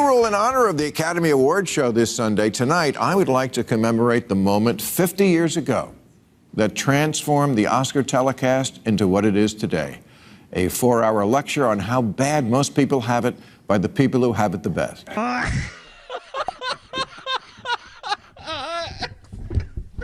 funeral in honor of the Academy Awards show this Sunday. Tonight, I would like to commemorate the moment 50 years ago that transformed the Oscar telecast into what it is today. A 4-hour lecture on how bad most people have it by the people who have it the best.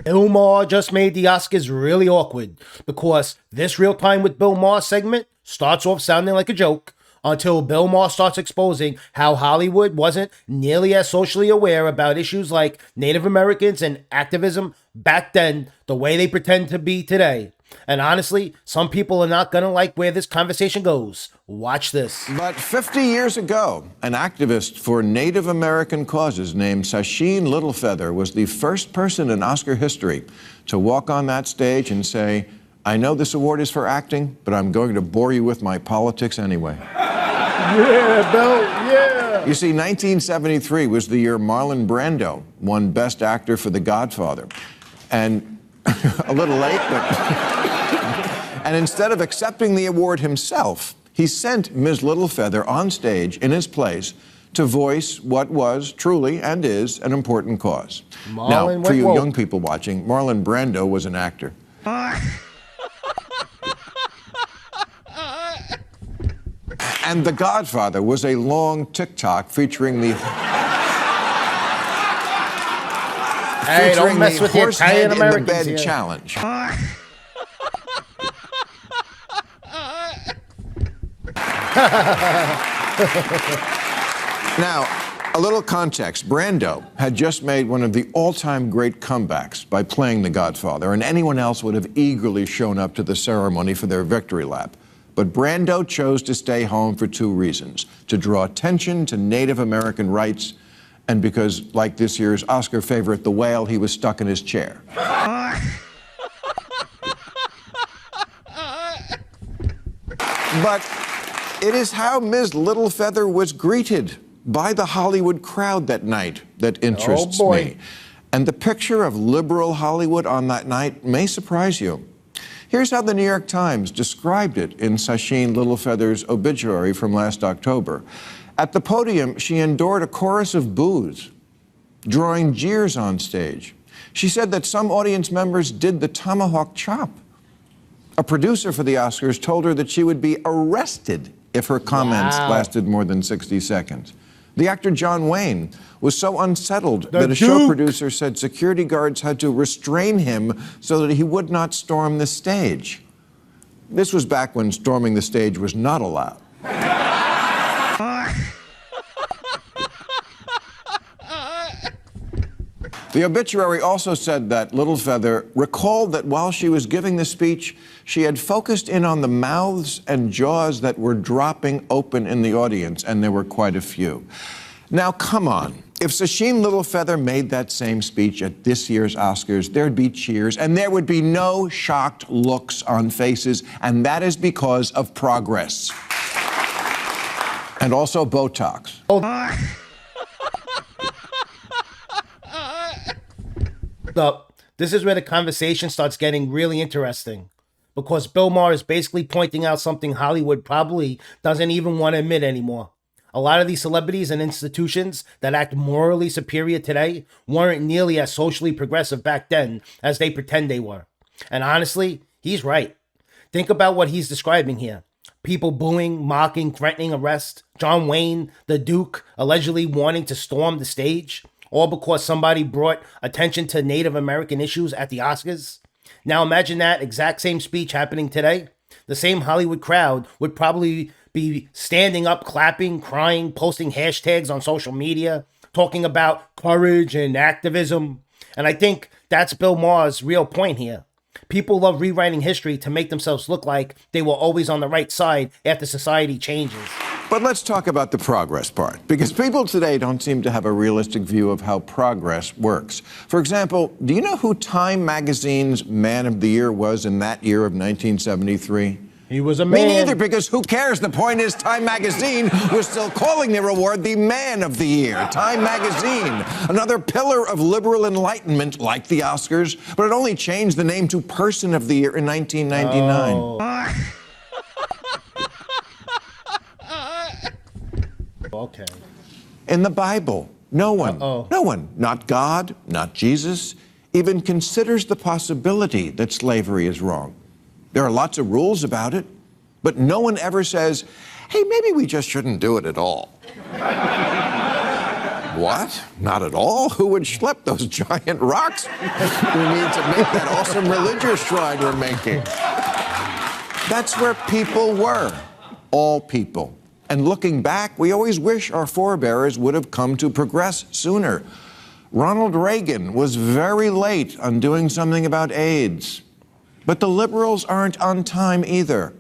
Bill Maher just made the Oscars really awkward because this Real Time with Bill Maher segment starts off sounding like a joke until Bill Maher starts exposing how Hollywood wasn't nearly as socially aware about issues like Native Americans and activism back then the way they pretend to be today. And honestly, some people are not going to like where this conversation goes. Watch this. But 50 years ago, an activist for Native American causes named Sacheen Littlefeather was the first person in Oscar history to walk on that stage and say, "I know this award is for acting, but I'm going to bore you with my politics anyway." Yeah, Bill, yeah. You see, 1973 was the year Marlon Brando won Best Actor for The Godfather. And a little late, but... And instead of accepting the award himself, he sent Ms. Littlefeather on stage in his place to voice what was truly and is an important cause. Now, for you young people watching, Marlon Brando was an actor. And The Godfather was a long TikTok featuring the... Hey, don't mess with the Italian Americans in the bed here. challenge. Now, a little context. Brando had just made one of the all-time great comebacks by playing The Godfather, and anyone else would have eagerly shown up to the ceremony for their victory lap. But Brando chose to stay home for 2 reasons: to draw attention to Native American rights, and because, like this year's Oscar favorite, The Whale, he was stuck in his chair. But it is how Ms. Littlefeather was greeted by the Hollywood crowd that night that interests me. And the picture of liberal Hollywood on that night may surprise you. Here's how the New York Times described it in Sacheen Littlefeather's obituary from last October. At the podium, she endured a chorus of boos, drawing jeers on stage. She said that some audience members did the tomahawk chop. A producer for the Oscars told her that she would be arrested if her comments lasted more than 60 seconds. The actor John Wayne was so unsettled that a show producer said security guards had to restrain him so that he would not storm the stage. This was back when storming the stage was not allowed. The obituary also said that Littlefeather recalled that while she was giving the speech, she had focused in on the mouths and jaws that were dropping open in the audience, and there were quite a few. Now, come on. If Sacheen Littlefeather made that same speech at this year's Oscars, there'd be cheers, and there would be no shocked looks on faces, and that is because of progress. And also Botox. This is where the conversation starts getting really interesting, because Bill Maher is basically pointing out something Hollywood probably doesn't even want to admit anymore. A lot of these celebrities and institutions that act morally superior today weren't nearly as socially progressive back then as they pretend they were. And honestly, he's right. Think about what he's describing here. People booing, mocking, threatening arrest. John Wayne, the Duke, allegedly wanting to storm the stage. All because somebody brought attention to Native American issues at the Oscars. Now imagine that exact same speech happening today. The same Hollywood crowd would probably be standing up, clapping, crying, posting hashtags on social media, talking about courage and activism. And I think that's Bill Maher's real point here. People love rewriting history to make themselves look like they were always on the right side after society changes. But let's talk about the progress part, because people today don't seem to have a realistic view of how progress works. For example, do you know who Time magazine's Man of the Year was in that year of 1973? He was a man. Me neither, because who cares? The point is Time magazine was still calling their award the Man of the Year. Time magazine, another pillar of liberal enlightenment like the Oscars, but it only changed the name to Person of the Year in 1999. Oh. Okay. In the Bible, no one, not God, not Jesus, even considers the possibility that slavery is wrong. There are lots of rules about it, but no one ever says, hey, maybe we just shouldn't do it at all. What? Not at all? Who would schlep those giant rocks we need to make that awesome religious shrine we're making? That's where people were, all people. And looking back, we always wish our forebears would have come to progress sooner. Ronald Reagan was very late on doing something about AIDS. But the liberals aren't on time either.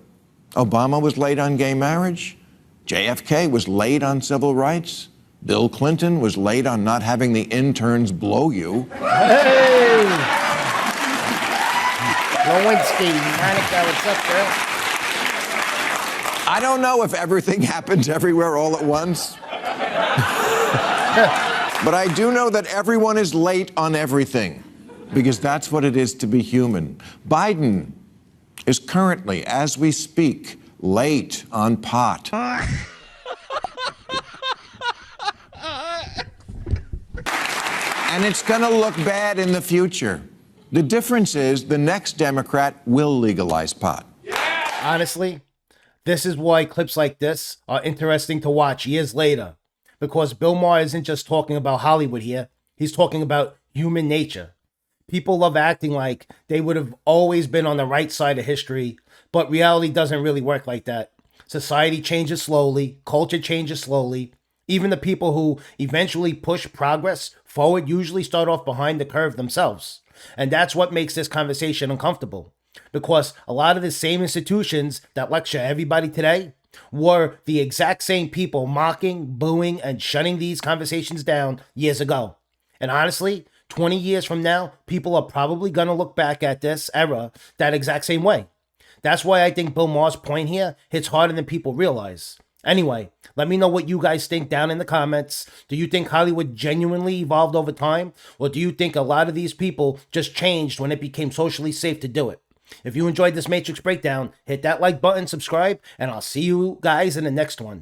Obama was late on gay marriage. JFK was late on civil rights. Bill Clinton was late on not having the interns blow you. Hey! Lewinsky, Monica, what's up, girl? I don't know if everything happens everywhere all at once. But I do know that everyone is late on everything, because that's what it is to be human. Biden is currently, as we speak, late on pot. And it's going to look bad in the future. The difference is the next Democrat will legalize pot. Honestly, this is why clips like this are interesting to watch years later. Because Bill Maher isn't just talking about Hollywood here. He's talking about human nature. People love acting like they would have always been on the right side of history, but reality doesn't really work like that. Society changes slowly. Culture changes slowly. Even the people who eventually push progress forward usually start off behind the curve themselves. And that's what makes this conversation uncomfortable. Because a lot of the same institutions that lecture everybody today were the exact same people mocking, booing, and shutting these conversations down years ago. And honestly, 20 years from now, people are probably going to look back at this era that exact same way. That's why I think Bill Maher's point here hits harder than people realize. Anyway, let me know what you guys think down in the comments. Do you think Hollywood genuinely evolved over time? Or do you think a lot of these people just changed when it became socially safe to do it? If you enjoyed this Matrix breakdown, hit that like button, subscribe, and I'll see you guys in the next one.